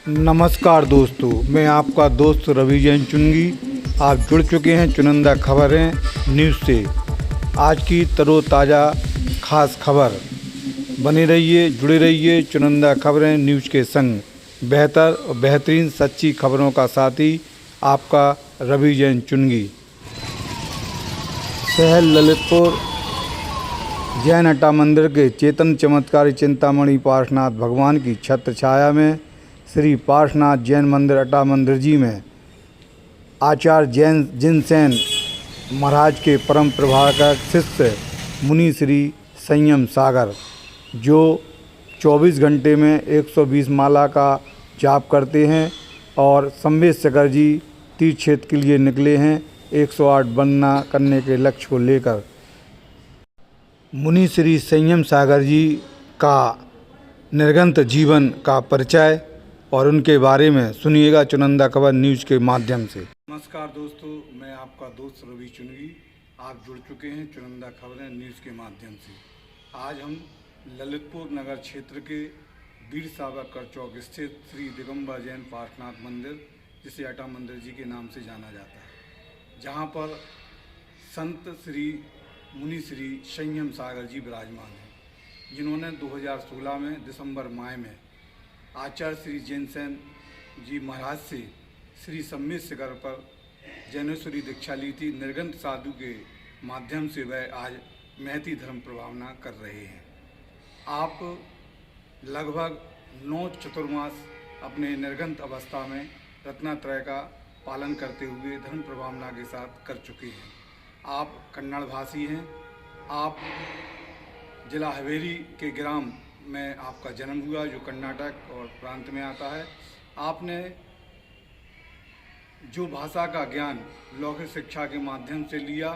नमस्कार दोस्तों, मैं आपका दोस्त रवि जैन चुंगी। आप जुड़ चुके हैं चुनिंदा खबरें न्यूज़ से। आज की तरोताज़ा खास खबर, बने रहिए, जुड़े रहिए चुनिंदा खबरें न्यूज़ के संग। बेहतर और बेहतरीन सच्ची खबरों का साथी आपका रवि जैन चुंगी। शहर ललितपुर जैन अड्डा मंदिर के चेतन चमत्कारी चिंतामणि पार्श्वनाथ भगवान की छत्र छाया में श्री पार्श्वनाथ जैन मंदिर अड्डा मंदिर जी में आचार्य जैन जिनसेन महाराज के परम प्रभावक शिष्य मुनि श्री संयम सागर, जो 24 घंटे में 120 माला का जाप करते हैं और संवेद सागर जी तीर्थ क्षेत्र के लिए निकले हैं 108 वंदना करने के लक्ष्य को लेकर। मुनि श्री संयम सागर जी का निर्गंत जीवन का परिचय और उनके बारे में सुनिएगा चुनिंदा खबर न्यूज़ के माध्यम से। नमस्कार दोस्तों, मैं आपका दोस्त रवि चुंगी। आप जुड़ चुके हैं चुनिंदा खबरें न्यूज़ के माध्यम से। आज हम ललितपुर नगर क्षेत्र के वीर सावरकर चौक स्थित श्री दिगंबर जैन पार्श्वनाथ मंदिर, जिसे अड्डा मंदिर जी के नाम से जाना जाता है, जहाँ पर संत श्री मुनि श्री संयम सागर जी विराजमान हैं, जिन्होंने 2016 में दिसंबर माह में आचार्य श्री जिनसेन जी महाराज से श्री संवेद सागर पर जैनेश्वरी दीक्षा ली थी। निर्गंत साधु के माध्यम से वह आज महती धर्म प्रभावना कर रहे हैं। आप लगभग 9 चतुर्मास अपने निर्गंत अवस्था में रत्नात्रय का पालन करते हुए धर्म प्रभावना के साथ कर चुके हैं। आप कन्नड़ भाषी हैं। आप जिला हवेली के ग्राम में आपका जन्म हुआ, जो कर्नाटक और प्रांत में आता है। आपने जो भाषा का ज्ञान लौकिक शिक्षा के माध्यम से लिया,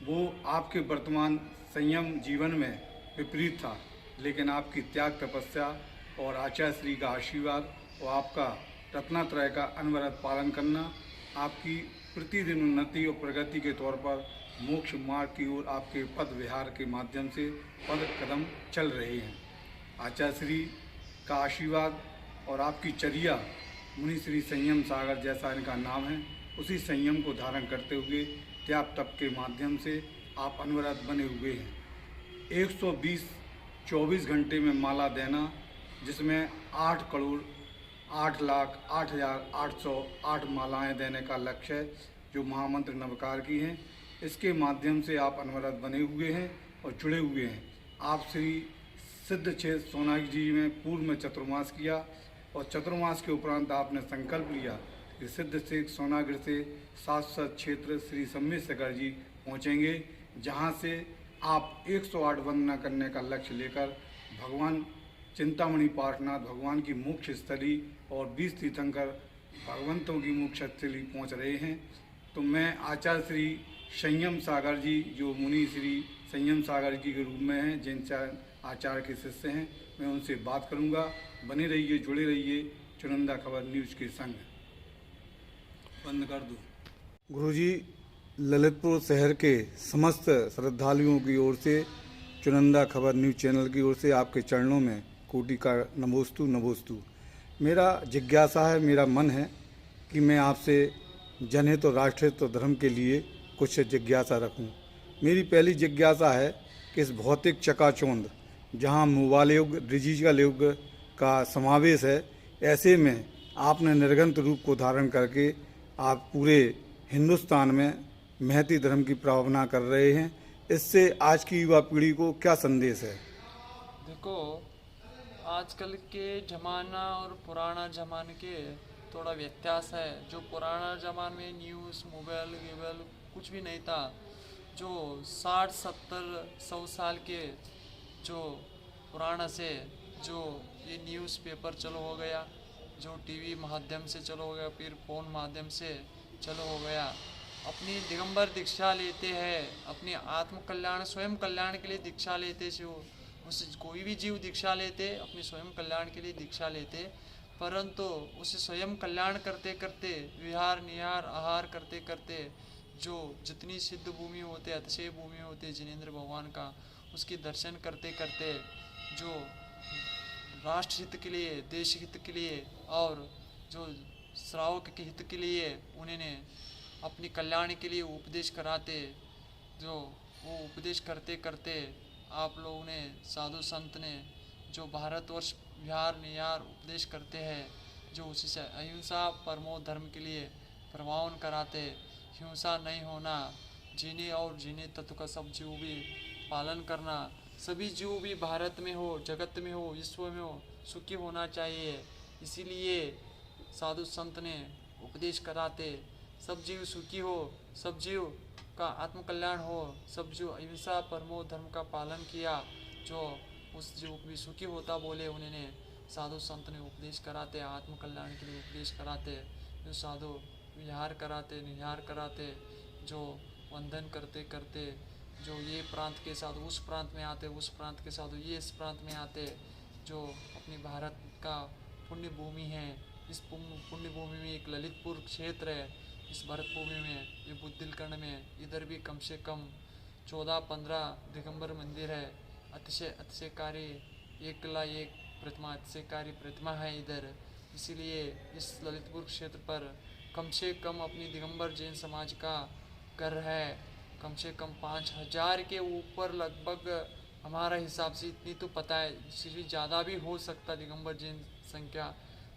वो आपके वर्तमान संयम जीवन में विपरीत था, लेकिन आपकी त्याग तपस्या और आचार्य श्री का आशीर्वाद और आपका रत्नात्रय का अनवरत पालन करना आपकी प्रतिदिन उन्नति और प्रगति के तौर पर मोक्ष मार्ग की ओर आपके पद विहार के माध्यम से पद कदम चल रहे हैं। आचार्य श्री का आशीर्वाद और आपकी चर्या मुनि श्री संयम सागर जैसा इनका नाम है, उसी संयम को धारण करते हुए त्याग तप के माध्यम से आप अनवरत बने हुए हैं। 120 24 घंटे में माला देना, जिसमें 8 करोड़ 8 लाख 8,808 मालाएं देने का लक्ष्य है, जो महामंत्र नवकार की हैं। इसके माध्यम से आप अनवरत बने हुए हैं और जुड़े हुए हैं। आप श्री सिद्ध क्षेत्र सोनागिरी जी में पूर्व में चतुर्मास किया और चतुर्मास के उपरांत आपने संकल्प लिया कि सिद्ध क्षेत्र सोनागिरी से शाश्वत क्षेत्र श्री संवेद सागर जी पहुँचेंगे, जहाँ से आप 108 वंदना करने का लक्ष्य लेकर भगवान चिंतामणि पार्श्वनाथ भगवान की मोक्ष स्थली और 20 तीर्थंकर भगवंतों की मोक्ष स्थली पहुँच रहे हैं। तो मैं आचार्य श्री संयम सागर जी, जो मुनि श्री संयम सागर जी के रूप में हैं, जिन आचार्य के शिष्य हैं, मैं उनसे बात करूंगा। बने रहिए, जुड़े रहिए चुनिंदा खबर न्यूज़ के संग। बंद कर दो। गुरुजी, ललितपुर शहर के समस्त श्रद्धालुओं की ओर से चुनिंदा खबर न्यूज़ चैनल की ओर से आपके चरणों में कोटि का नमोस्तु नमोस्तु। मेरा जिज्ञासा है, मेरा मन है कि मैं आपसे जनहित और राष्ट्रहित और धर्म के लिए कुछ जिज्ञासा रखूं। मेरी पहली जिज्ञासा है कि इस भौतिक चकाचौंध, जहां मोबाइल युग, डिजिटल युग का समावेश है, ऐसे में आपने निर्गंत रूप को धारण करके आप पूरे हिंदुस्तान में महती धर्म की प्रभावना कर रहे हैं। इससे आज की युवा पीढ़ी को क्या संदेश है? देखो, आजकल के ज़माना और पुराना ज़माने के थोड़ा व्यत्यास है। जो पुराना ज़माने में न्यूज़, मोबाइल कुछ भी नहीं था। जो 60, 70, 100 साल के जो पुराना से जो ये न्यूज़पेपर चलो हो गया, जो टीवी माध्यम से चलो हो गया, फिर फ़ोन माध्यम से चलो हो गया, अपनी दिगंबर दीक्षा लेते हैं, अपनी आत्म कल्याण स्वयं कल्याण के लिए दीक्षा लेते। जो उसे कोई भी जीव दीक्षा लेते अपने स्वयं कल्याण के लिए दीक्षा लेते, परंतु उसे स्वयं कल्याण करते करते विहार निहार आहार करते करते जो जितनी सिद्ध भूमि होते, अतिशय भूमि होते जिनेंद्र भगवान का, उसके दर्शन करते करते जो राष्ट्र हित के लिए, देश हित के लिए और जो श्रावक के हित के लिए उन्होंने अपनी कल्याण के लिए उपदेश कराते, जो वो उपदेश करते करते आप लोगों ने, साधु संत ने जो भारतवर्ष विहार निहार उपदेश करते हैं, जो उसी से अहिंसा परमो धर्म के लिए प्रभावन कराते, हिंसा नहीं होना, जीने और जीने तत्व का सब जीव भी पालन करना, सभी जीव भी भारत में हो, जगत में हो, विश्व में हो, सुखी होना चाहिए। इसीलिए साधु संत ने उपदेश कराते, सब जीव सुखी हो, सब जीव का आत्मकल्याण हो, सब जीव अहिंसा परमो धर्म का पालन किया, जो उस जीव भी सुखी होता बोले उन्होंने साधु संत ने उपदेश कराते, आत्मकल्याण के लिए उपदेश कराते, जो साधु विहार कराते, निहार कराते, जो वंदन करते करते जो ये प्रांत के साधु उस प्रांत में आते, उस प्रांत के साधु ये इस प्रांत में आते, जो अपनी भारत का पुण्य भूमि है, इस पुण्य भूमि में एक ललितपुर क्षेत्र है, इस भरत भूमि में, ये बुंदेलखंड में, इधर भी कम से कम 14-15 दिगंबर मंदिर है, अतिशयकारी एक प्रतिमा, अतिशयकारी प्रतिमा है इधर। इसीलिए इस ललितपुर क्षेत्र पर कम से कम अपनी दिगंबर जैन समाज का घर है, कम से कम 5000 के ऊपर लगभग, हमारा हिसाब से इतनी तो पता है, इससे भी ज़्यादा भी हो सकता दिगंबर जैन संख्या।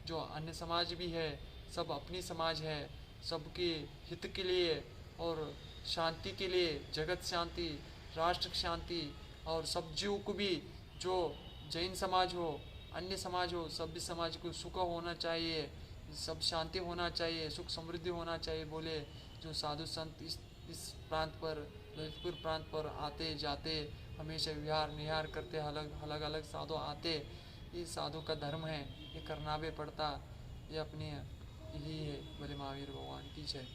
जो अन्य समाज भी है, सब अपनी समाज है, सबके हित के लिए और शांति के लिए, जगत शांति, राष्ट्र शांति और सब जीव को भी, जो जैन समाज हो, अन्य समाज हो, सभी समाज को सुख होना चाहिए, सब शांति होना चाहिए, सुख समृद्धि होना चाहिए बोले जो साधु संत इस प्रांत पर, ललितपुर प्रांत पर आते जाते, हमेशा विहार निहार करते, अलग अलग साधु आते। ये साधु का धर्म है, ये करना भी पड़ता, ये अपनी यही है। भले महावीर भगवान की जय।